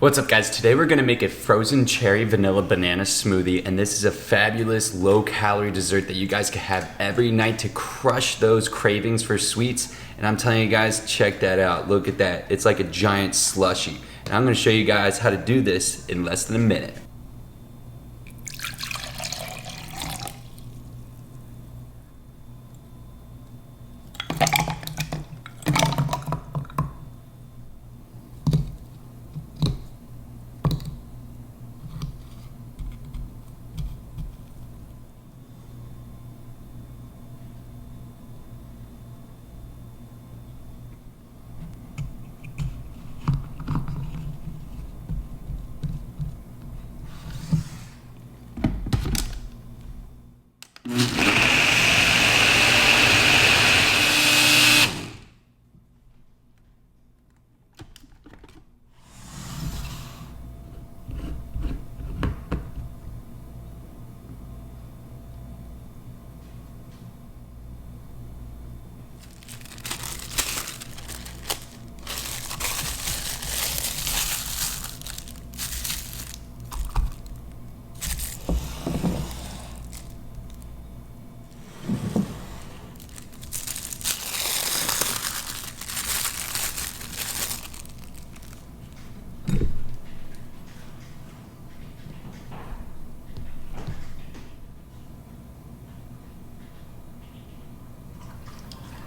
What's up guys? Today we're gonna make a frozen cherry vanilla banana smoothie, and this is a fabulous low calorie dessert that you guys can have every night to crush those cravings for sweets. And I'm telling you guys, check that out. Look at that. It's like a giant slushie. And I'm gonna show you guys how to do this in less than a minute.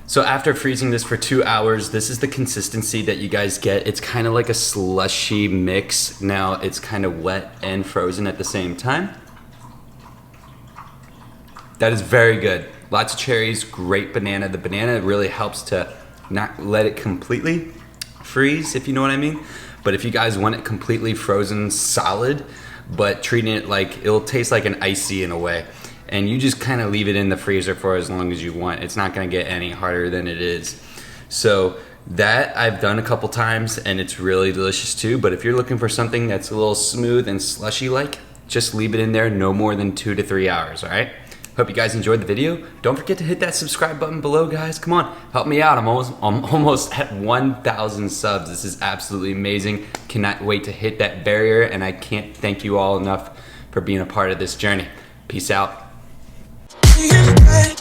So after freezing this for 2 hours, this is the consistency that you guys get. It's kind of like a slushy mix. Now it's kind of wet and frozen at the same time. That is very good. Lots of cherries, great banana. The banana really helps to not let it completely freeze, if you know what I mean. But if you guys want it completely frozen solid, but treating it like, it'll taste like an icy in a way. And you just kind of leave it in the freezer for as long as you want. It's not gonna get any harder than it is. So that I've done a couple times and it's really delicious too. But if you're looking for something that's a little smooth and slushy like, just leave it in there no more than 2 to 3 hours, all right? Hope you guys enjoyed the video. Don't forget to hit that subscribe button below, guys. Come on, help me out. I'm almost at 1,000 subs. This is absolutely amazing. Cannot wait to hit that barrier, and I can't thank you all enough for being a part of this journey. Peace out. You